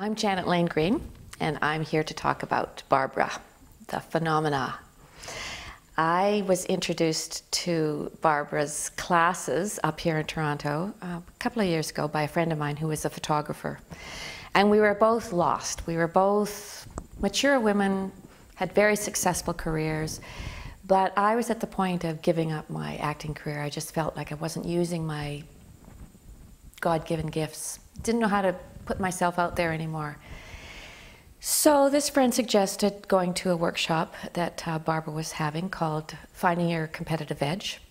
I'm Janet Lane Green, and I'm here to talk about Barbara, the phenomena. I was introduced to Barbara's classes up here in Toronto a couple of years ago by a friend of mine who was a photographer. And we were both lost. We were both mature women, had very successful careers, but I was at the point of giving up my acting career. I just felt like I wasn't using my God-given gifts. Didn't know how to put myself out there anymore. So this friend suggested going to a workshop that Barbara was having called Finding Your Competitive Edge.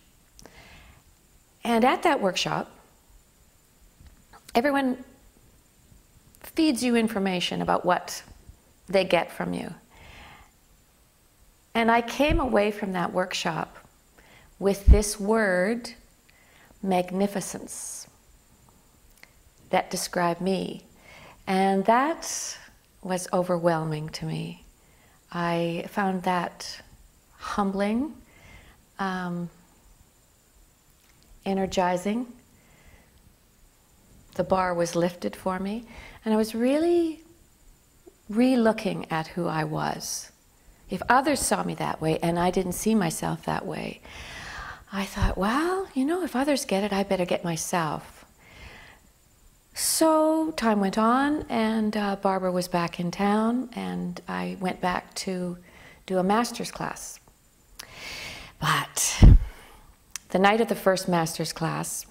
And at that workshop, everyone feeds you information about what they get from you. And I came away from that workshop with this word, magnificence, that described me. And that was overwhelming to me. I found that humbling, energizing. The bar was lifted for me, and I was really re-looking at who I was. If others saw me that way and I didn't see myself that way, I thought, well, you know, if others get it, I better get myself. So time went on, and Barbara was back in town, and I went back to do a master's class. But the night of the first master's class,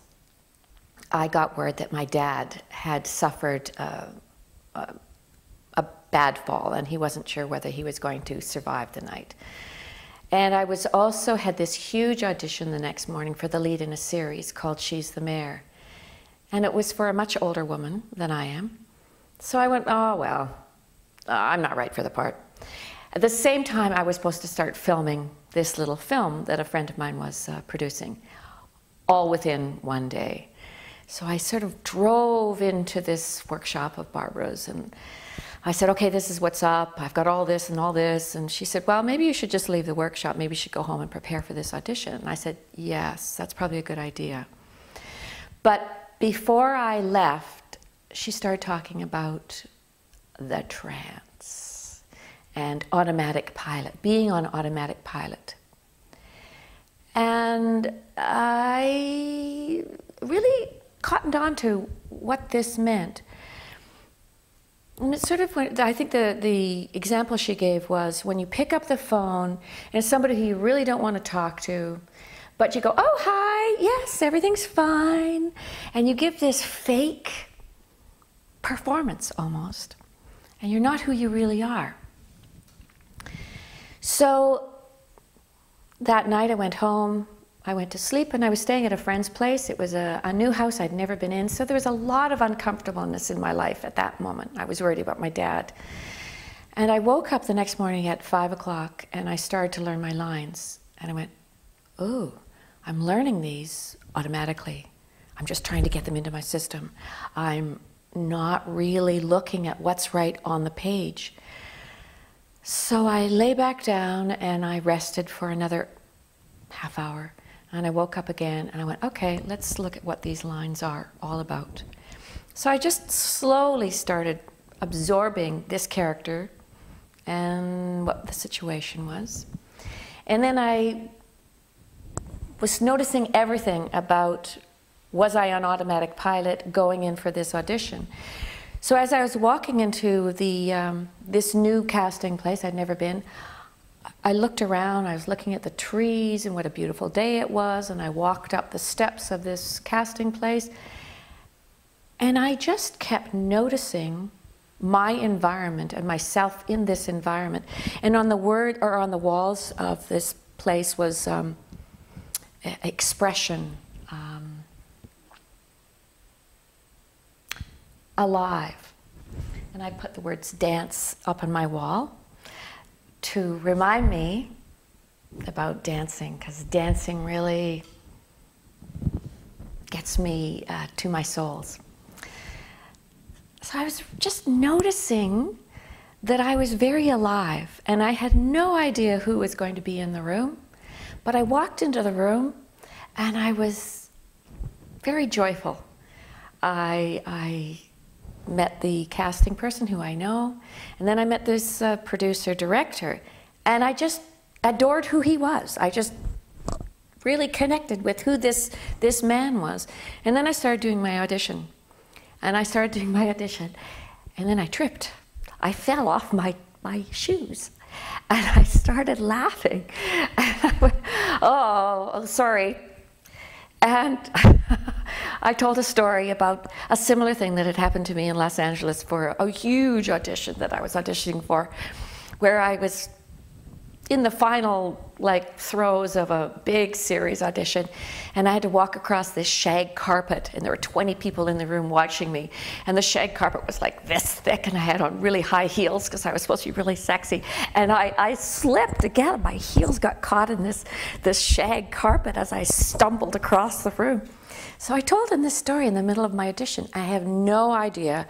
I got word that my dad had suffered a bad fall, and he wasn't sure whether he was going to survive the night. And I was also had this huge audition the next morning for the lead in a series called She's the Mayor. And it was for a much older woman than I am. So I went, oh, well, I'm not right for the part. At the same time, I was supposed to start filming this little film that a friend of mine was producing, all within one day. So I sort of drove into this workshop of Barbara's, and I said, okay, this is what's up. I've got all this and all this. And she said, well, maybe you should just leave the workshop. Maybe you should go home and prepare for this audition. And I said, yes, that's probably a good idea. But before I left, she started talking about the trance and automatic pilot, being on automatic pilot. And I really cottoned on to what this meant. And it sort of went, I think the example she gave was when you pick up the phone and it's somebody who you really don't want to talk to, but you go, oh, hi, yes, everything's fine. And you give this fake performance almost. And you're not who you really are. So that night I went home, I went to sleep, and I was staying at a friend's place. It was a new house I'd never been in, so there was a lot of uncomfortableness in my life at that moment. I was worried about my dad. And I woke up the next morning at 5 o'clock, and I started to learn my lines. And I went, oh, I'm learning these automatically. I'm just trying to get them into my system. I'm not really looking at what's right on the page. So I lay back down and I rested for another half hour. And I woke up again and I went, okay, let's look at what these lines are all about. So I just slowly started absorbing this character and what the situation was. And then I was noticing everything about, was I on automatic pilot going in for this audition? So as I was walking into this new casting place I'd never been, I looked around, I was looking at the trees and what a beautiful day it was, and I walked up the steps of this casting place, and I just kept noticing my environment and myself in this environment. And on the walls of this place was expression, alive. And I put the words dance up on my wall to remind me about dancing, because dancing really gets me to my souls. So I was just noticing that I was very alive, and I had no idea who was going to be in the room. But I walked into the room and I was very joyful. I met the casting person who I know, and then I met this producer director, and I just adored who he was. I just really connected with who this man was. And then I started doing my audition, and then I tripped. I fell off my shoes, and I started laughing. And I went, oh, sorry. And I told a story about a similar thing that had happened to me in Los Angeles for a huge audition that I was auditioning for, where I was in the final throes of a big series audition, and I had to walk across this shag carpet, and there were 20 people in the room watching me, and the shag carpet was like this thick, and I had on really high heels because I was supposed to be really sexy, and I slipped again. My heels got caught in this shag carpet as I stumbled across the room. So I told him this story in the middle of my audition. I have no idea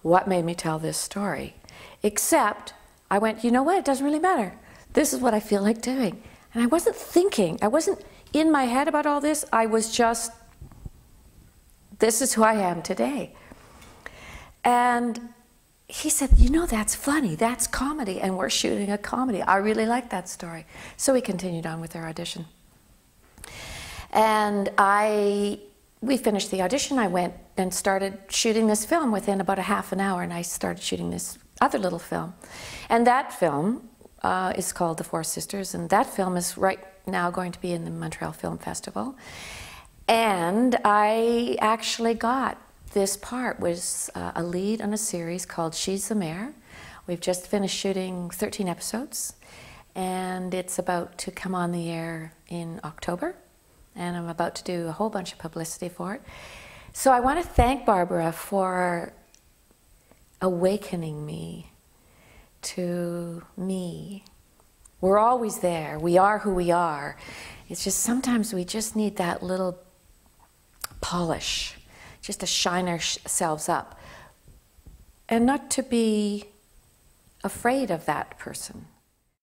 what made me tell this story, except I went, you know what, it doesn't really matter. This is what I feel like doing. And I wasn't thinking, I wasn't in my head about all this, I was just, this is who I am today. And he said, you know, that's funny, that's comedy, and we're shooting a comedy. I really like that story. So we continued on with our audition. And we finished the audition, I went and started shooting this film within about a half an hour, and I started shooting this other little film. And that film is called The Four Sisters, and that film is right now going to be in the Montreal Film Festival. And I actually got this part, was a lead on a series called She's the Mayor. We've just finished shooting 13 episodes, and it's about to come on the air in October, and I'm about to do a whole bunch of publicity for it. So I want to thank Barbara for awakening me to me. We're always there. We are who we are. It's just sometimes we just need that little polish, just to shine ourselves up, and not to be afraid of that person.